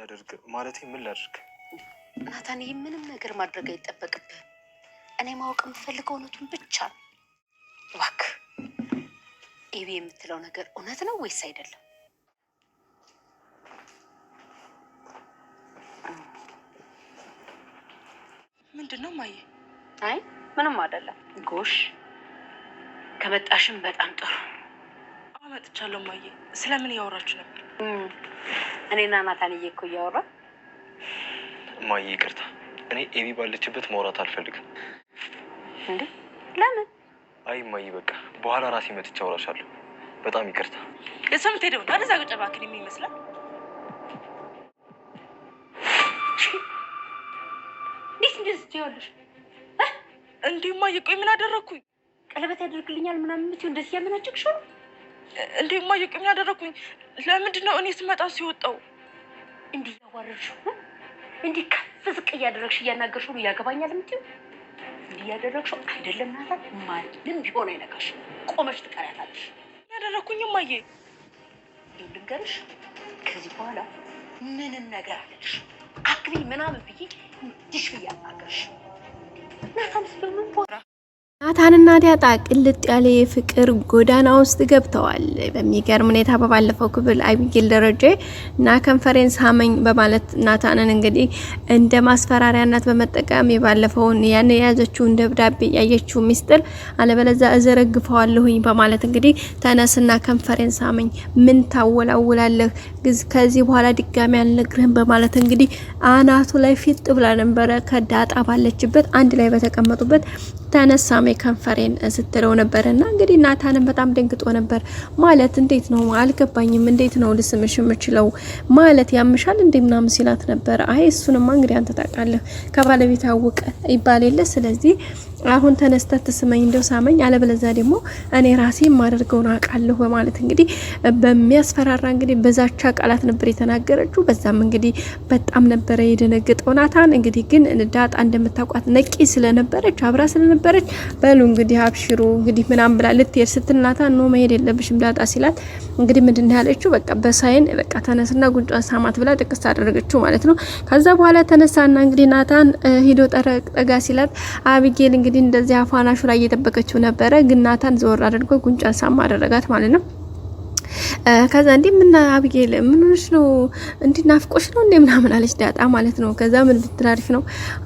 እንዳደርግ ማለቴ ምን ላድርግ? ናታን ምንም ነገር ማድረግ አይጠበቅብህ። እኔ ማወቅ የምፈልገው እውነቱን ብቻ ነው። እባክህ ኤቢ የምትለው ነገር እውነት ነው ወይስ አይደለም? ምንድነው ማየ? አይ ምንም አይደለም። ጎሽ ከመጣሽም በጣም ጥሩ። አመጥቻለሁ ማየ። ስለምን ያወራችሁ ነበር? እኔና ናታንዬ እኮ እያወራ። ማየ ይቅርታ፣ እኔ ኤቢ ባለችበት ማውራት አልፈልግም። እንዴ ለምን? አይ ማየ በቃ በኋላ ራሴ መጥቼ አወራሻለሁ። በጣም ይቅርታ። የሰምት ሄደው ወደዛ ገጨባክን የሚመስላል። እንዴት እንደዚህ ትያለሽ? እንዴ ማየ ቆይ ምን አደረኩኝ? ቀለበት ያደርግልኛል ምናምን ምትዩ እንደዚህ ያመናጭቅሽ ነው እንዴ? ማየ ቆይ ምን አደረኩኝ? ለምንድን ነው እኔ ስመጣ ሲወጣው እንዲህ ያዋረድሽው? እንዲህ ከፍ ዝቅ እያደረግሽ እያናገርሽው ያገባኛል የምትዩ እንዲህ ያደረግሽው አይደለም። ናታን ማንም ቢሆን አይነካሽ፣ ቆመሽ ትቀሪያታለሽ። ያደረኩኝ ማየ ልንገርሽ፣ ከዚህ በኋላ ምንም ነገር አለሽ አክሊ ምናምን ብዬ እንዲሽ ብዬ አናገርሽ። ናታንስ በምን ቦታ ናታንና ዳጣ ቅልጥ ያለ የፍቅር ጎዳና ውስጥ ገብተዋል። በሚገርም ሁኔታ በባለፈው ክፍል አቢጌል ደረጀ እና ኮንፈረንስ ሀመኝ በማለት ናታንን እንግዲህ እንደ ማስፈራሪያነት በመጠቀም የባለፈውን ያን የያዘችውን ደብዳቤ ያየችው ሚስጥር አለበለዚያ እዘረግፈዋለሁኝ በማለት እንግዲህ ተነስና ኮንፈረንስ ሀመኝ ምን ታወላውላለህ ከዚህ በኋላ ድጋሚ አልነግርህም በማለት እንግዲህ አናቱ ላይ ፊት ብላ ነበረ ከዳጣ ባለችበት አንድ ላይ በተቀመጡበት ተነሳሜ ከንፈሬን ስትለው ነበርና እንግዲህ ናታንን በጣም ደንግጦ ነበር። ማለት እንዴት ነው አልገባኝም፣ እንዴት ነው ልስምሽ የምችለው ማለት ያምሻል እንዴ ምናምን ሲላት ነበር። አይ እሱንማ እንግዲህ አንተ ታውቃለህ ከባለቤት አወቀ ይባል የለ ስለዚህ አሁን ተነስተህ ትስመኝ እንደው ሳመኝ አለበለዚያ ደግሞ እኔ ራሴ ማደርገውን አውቃለሁ በማለት እንግዲህ በሚያስፈራራ እንግዲህ በዛቻ ቃላት ነበር የተናገረችው። በዛም እንግዲህ በጣም ነበር የደነገጠው ናታን። እንግዲህ ግን ዳጣ እንደምታውቋት ነቂ ስለነበረች አብራ ስለነበረች በሉ እንግዲህ አብሽሩ እንግዲህ ምናምን ብላ ልትሄድ ስትል ናታን ነው መሄድ የለብሽም ዳጣ ሲላት እንግዲህ ምንድነው ያለችው? በቃ በሳይን በቃ ተነስና ጉንጯን ሳማት ብላ ጥቅስ አደረገችው ማለት ነው። ከዛ በኋላ ተነሳና እንግዲህ ናታን ሄዶ ጠጋ ሲላት አቢጌል እንግዲህ እንደዚህ አፋናሹ ላይ እየተበከችው ነበረ። ግን ናታን ዘወር አድርጎ ጉንጯን ሳማ አደረጋት ማለት ነው። ከዛ እንዴ ምን አቢጌል ምን ሆነሽ ነው እንዲናፍቆሽ ነው እንዴ ምናምን አለች ዳጣ ማለት ነው። ከዛ ምን ብትላሪፍ ነው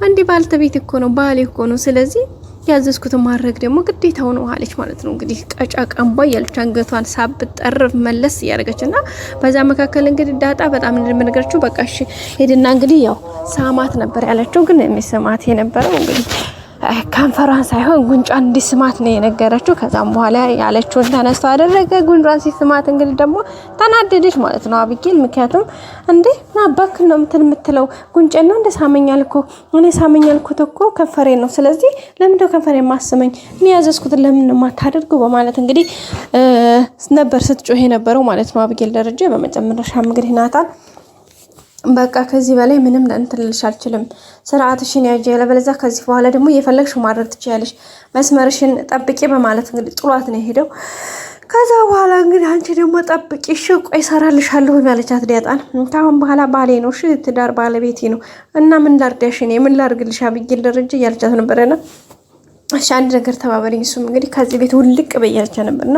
እንዴ ባልተቤት እኮ ነው ባሌ እኮ ነው ስለዚህ ያዘዝኩት ማድረግ ደግሞ ግዴታው ነው አለች ማለት ነው። እንግዲህ ቀጫ ቀንቧ ያለች አንገቷን ሳብጠርፍ መለስ ያደረገችና በዛ መካከል እንግዲህ ዳጣ በጣም እንደምንገርችው በቃ እሺ ሄድና እንግዲህ ያው ሳማት ነበር ያለችው። ግን የሚስማት የነበረው እንግዲህ ካንፈሯን ሳይሆን ጉንጯን እንዲስማት ነው የነገረችው። ከዛም በኋላ ያለችውን ተነስቶ አደረገ። ጉንጯን ሲስማት እንግዲህ ደግሞ ተናደደች ማለት ነው አቢጌል። ምክንያቱም እንዴ ናባክ ነው የምትለው ጉንጬን ነው እንደ ሳመኛል እኮ እኔ ሳመኛል እኮ ከንፈሬ ነው ስለዚህ ለምን ነው ከንፈሬ ማስመኝ እኔ ያዘዝኩት ለምን ማታደርገው በማለት እንግዲህ ነበር ስትጮህ የነበረው ማለት ነው አቢጌል ደረጀ። በመጨረሻ እንግዲህ ናታን በቃ ከዚህ በላይ ምንም እንትልልሽ አልችልም ስርዓትሽን ያጂ ያለበለዚያ ከዚህ በኋላ ደግሞ እየፈለግሽው ማድረግ ትችያለሽ መስመርሽን ጠብቂ በማለት እንግዲህ ጥሏት ነው ሄደው። ከዛ በኋላ እንግዲህ አንቺ ደግሞ ጠብቂ እሺ ቆይ እሰራልሻለሁ ያለቻት ዳጣን ታውን በኋላ ባሌ ነው እሺ ትዳር ባለቤቴ ነው እና ምን ላርዳሽ እኔ ምን ላርግልሽ አቢጌል ደረጀ ያለቻት ነበርና እሺ አንድ ነገር ተባበሪኝ እሱም እንግዲህ ከዚህ ቤት ውልቅ በያለቻ ነበርና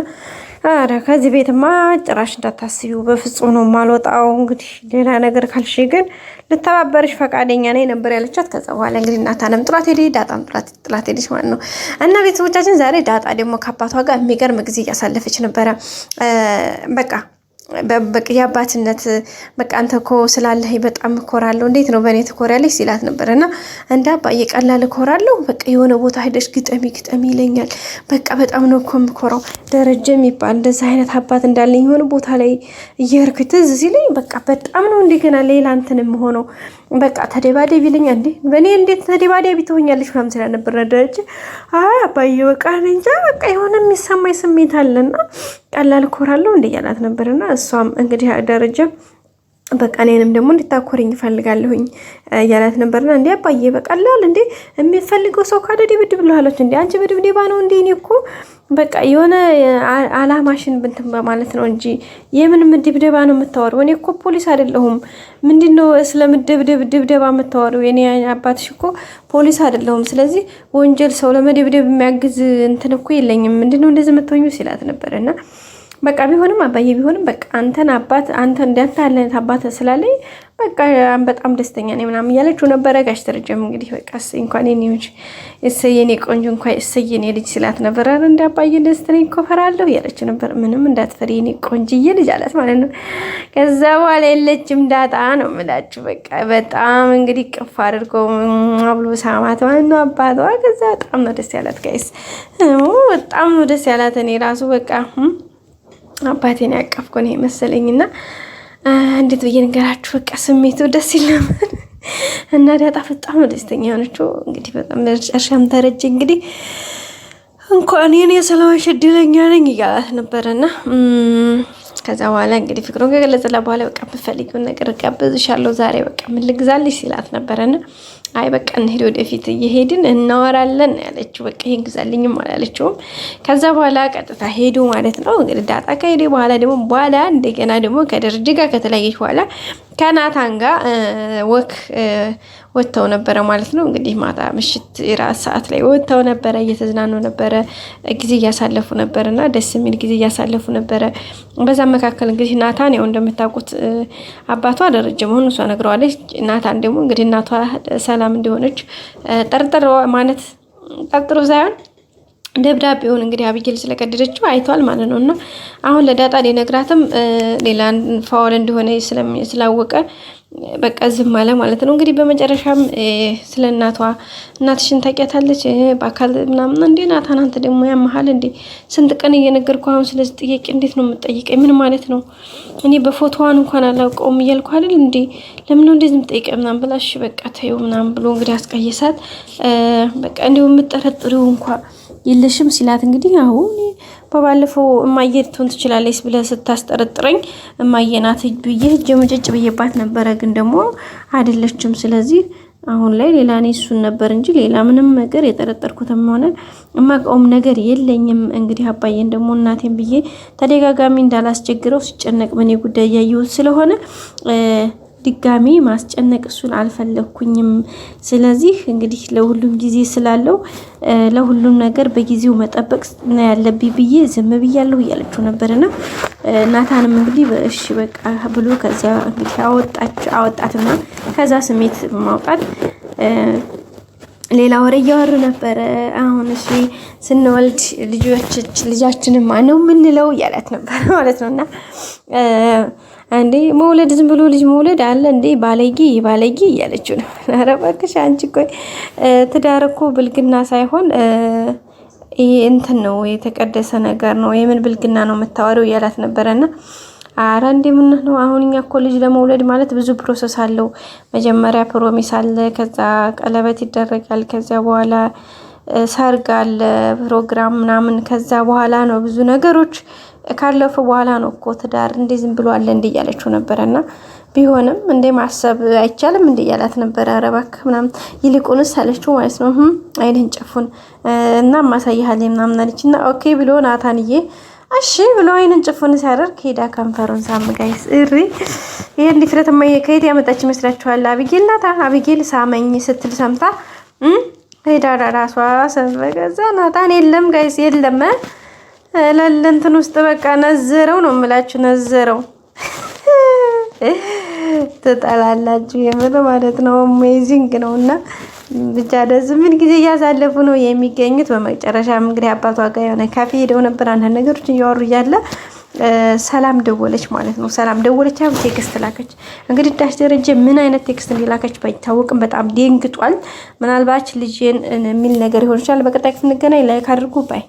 አረ ከዚህ ቤትማ ጭራሽ እንዳታስቢው በፍጹም ነው ማልወጣው እንግዲህ ሌላ ነገር ካልሽ ግን ልተባበርሽ ፈቃደኛ ነኝ ነበር ያለቻት። ከዛ በኋላ እንግዲህ ናታንም ጥላት ሄደ ዳጣም ጥላት ሄደች ማለት ነው። እና ቤተሰቦቻችን ዛሬ ዳጣ ደግሞ ከአባቷ ጋር የሚገርም ጊዜ እያሳለፈች ነበረ። በቃ የአባትነት በቃ አንተ እኮ ስላለህ በጣም እኮራለሁ እንዴት ነው በእኔ ትኮሪያለሽ ሲላት ነበርና እንደ አባዬ ቀላል እኮራለሁ በቃ የሆነ ቦታ ሄደሽ ግጠሚ ይለኛል በቃ በጣም ነው እኮ የምኮራው ደረጀ የሚባል እንደዚህ አይነት አባት እንዳለኝ የሆነ ቦታ ላይ እየሄድኩ ትዝ ሲለኝ በቃ በጣም ነው እንደገና ሌላ እንትንም ሆኖ በቃ ተደባደብ ይለኛል እንዴ በእኔ እንዴት ተደባደብ ትሆኛለሽ ምናምን ሲላ ነበር ደረጀ። አይ አባዬ በቃ እንጃ በቃ የሆነ የሚሰማኝ ስሜት አለና ቀላል እኮራለሁ እንደ ያላት ነበርና እሷም እንግዲህ ደረጀ በቃ እኔንም ደግሞ እንድታኮሪኝ እፈልጋለሁኝ እያላት ነበርና እንዴ አባዬ በቃላል እንዴ የሚፈልገው ሰው ካደ ድብድብ ብለዋለች እንዴ አንቺ በድብድባ ነው እንዴ እኔ እኮ በቃ የሆነ አላማሽን እንትን በማለት ነው እንጂ የምን ድብደባ ነው የምታወሪው? እኔ እኮ ፖሊስ አይደለሁም። ምንድነው ስለምደብደብ ድብደባ የምታወሪው? የኔ አባትሽ እኮ ፖሊስ አይደለሁም። ስለዚህ ወንጀል ሰው ለመደብደብ የሚያግዝ እንትን እኮ የለኝም። ምንድነው እንደዚህ የምትሆኚው ሲላት ነበርና በቃ ቢሆንም አባዬ ቢሆንም በቃ አንተ እንዳንተ ያለነት አባት ስላለኝ በቃ በጣም ደስተኛ ነኝ ምናምን እያለችው ነበረ። ጋሽ ደረጀም እንግዲህ በቃ እንኳን የኔዎች የኔ ቆንጆ እንኳን የኔ ልጅ ሲላት ነበር። አረ እንደ አባዬ ደስተኛ እኮ ፈራለሁ እያለችው ነበር። ምንም እንዳትፈሪ የኔ ቆንጅዬ ልጅ አላት ማለት ነው። ከዛ በኋላ የለችም ዳጣ ነው የምላችሁ። በቃ በጣም እንግዲህ ቅፍ አድርጎ አብሎ ሳማት ማለት ነው አባቷ። ከዛ በጣም ነው ደስ ያላት ጋይስ፣ በጣም ነው ደስ ያላት። እኔ ራሱ በቃ አባቴን ያቀፍኩ ነው መሰለኝና እንዴት ብዬ ነገራችሁ። በቃ ስሜቱ ደስ ይላል እና ዳጣ በጣም ደስተኛ ሆነችው። እንግዲህ በጣም ለርሻም ተረጀ እንግዲህ እንኳን እኔ ሰላማሽ እድለኛ ነኝ እያላት ነበርና ከዛ በኋላ እንግዲህ ፍቅሩን ከገለጸላ በኋላ በቃ የምፈልጊውን ነገር ጋብዝሻለሁ ዛሬ በቃ ምን ልግዛልሽ ሲላት ነበርና አይ በቃ እንሂድ ወደፊት እየሄድን እናወራለን ያለችው። በቃ ይሄን ግዛልኝም አላለችውም። ከዛ በኋላ ቀጥታ ሄዱ ማለት ነው። እንግዲህ ዳጣ ከሄደ በኋላ ደግሞ እንደገና ደግሞ ከደረጀ ጋር ከተለያየች በኋላ ከናታን ጋር ወጥተው ነበረ ማለት ነው። እንግዲህ ማታ ምሽት የራት ሰዓት ላይ ወጥተው ነበረ፣ እየተዝናኑ ነበረ፣ ጊዜ እያሳለፉ ነበርና ደስ የሚል ጊዜ እያሳለፉ ነበረ። በዛ መካከል እንግዲህ ናታን ያው እንደምታውቁት አባቷ ደረጀ መሆኑ እሷ ነግረዋለች። ናታን ደግሞ እንግዲህ እናቷ ሰላም እንደሆነች ጠርጥሮ ሳይሆን ደብዳቤውን እንግዲህ አብይል ስለቀደደችው አይቷል ማለት ነው። እና አሁን ለዳጣ ሊነግራትም ሌላ ፋውል እንደሆነ ስላወቀ በቃ ዝም አለ ማለት ነው። እንግዲህ በመጨረሻም ስለ እናትሽን ታውቂያታለች በአካል ምናምን እንዴ ናታን አንተ ደግሞ ያመሃል እንዴ ስንት ቀን እየነገርኩ አሁን ስለዚህ ጥያቄ እንዴት ነው የምትጠይቀኝ? ምን ማለት ነው? እኔ በፎቶዋን እንኳን አላውቀውም እያልኩ አይደል እንዴ ለምን ነው እንደዚህ የምትጠይቀኝ ምናምን ብላሽ በቃ ተይው ምናምን ብሎ እንግዲህ አስቀየሳት። በቃ እንደው የምትጠረጥሪው እንኳን የለሽም ሲላት እንግዲህ አሁን በባለፈው እማዬ ልትሆን ትችላለች ብለህ ስታስጠረጥረኝ እማዬ ናት ብዬ ጀምጨጭ ብዬባት ነበረ፣ ግን ደግሞ አይደለችም። ስለዚህ አሁን ላይ ሌላ እኔ እሱን ነበር እንጂ ሌላ ምንም ነገር የጠረጠርኩትም ሆነ እማውቀውም ነገር የለኝም። እንግዲህ አባዬን ደግሞ እናቴን ብዬ ተደጋጋሚ እንዳላስቸግረው ሲጨነቅ በኔ ጉዳይ እያየሁት ስለሆነ ድጋሚ ማስጨነቅ እሱን አልፈለኩኝም። ስለዚህ እንግዲህ ለሁሉም ጊዜ ስላለው ለሁሉም ነገር በጊዜው መጠበቅ ነው ያለብኝ ብዬ ዝም ብያለሁ እያለችው ነበርና ናታንም እንግዲህ እሺ በቃ ብሎ ከዛ እንግዲህ አወጣትና ከዛ ስሜት በማውጣት ሌላ ወሬ እያወሩ ነበረ። አሁን እሺ ስንወልድ ልጃችንን ማነው የምንለው እያላት ነበር ማለት ነውና አንዴ መውለድ ዝም ብሎ ልጅ መውለድ አለ እንዴ ባለጌ እያለችው ነው። ኧረ እባክሽ አንቺ ቆይ ትዳር እኮ ብልግና ሳይሆን ይሄ እንትን ነው የተቀደሰ ነገር ነው። የምን ብልግና ነው የምታወሪው እያላት ነበረና ኧረ እንዴ ምን ነው አሁን እኛ እኮ ልጅ ለመውለድ ማለት ብዙ ፕሮሰስ አለው። መጀመሪያ ፕሮሚስ አለ፣ ከዛ ቀለበት ይደረጋል፣ ከዛ በኋላ ሰርግ አለ ፕሮግራም ምናምን፣ ከዛ በኋላ ነው ብዙ ነገሮች ካለፈ በኋላ ነው እኮ ትዳር እንዴ ዝም ብሎ አለ እንዴ እያለችው ነበረና ቢሆንም እንዴ ማሰብ አይቻልም እንዴ እያላት ነበረ። ኧረ እባክህ ምናምን ይልቁንስ አለችው ማለት ነው። አይንህን ጨፉን እና ማሳይሃል ምናምን አለችና ኦኬ ብሎ ናታንዬ እሺ ብሎ አይንን ጭፉን ሲያደርግ ሄዳ ከንፈሩን ሳም ጋይስ እሪ ይሄን ዲፍረት ማየ ከየት ያመጣች ይመስላችኋል? አብይል ናታ። አብይል ሳመኝ ስትል ሰምታ ሄዳ ራሷ ሰበገዛ ናታን የለም ጋይስ የለም ለለንትን ውስጥ በቃ ነዘረው ነው የምላችሁ ነዘረው። ተጣላላችሁ የምር ማለት ነው። አሜዚንግ ነውና ብቻ ደስ ምን ጊዜ እያሳለፉ ነው የሚገኙት። በመጨረሻም እንግዲህ አባቷ ጋር የሆነ ካፌ ሄደው ነበር። አንዳንድ ነገሮች እያወሩ እያለ ሰላም ደወለች ማለት ነው። ሰላም ደወለች፣ ቴክስት ላከች። እንግዲህ ዳሽ ደረጀ ምን አይነት ቴክስት እንዲላከች ባይታወቅም በጣም ደንግጧል። ምናልባት ልጅን የሚል ነገር ይሆን ይችላል። በቀጣይ እንገናኝ። ላይክ አድርጉ ባይ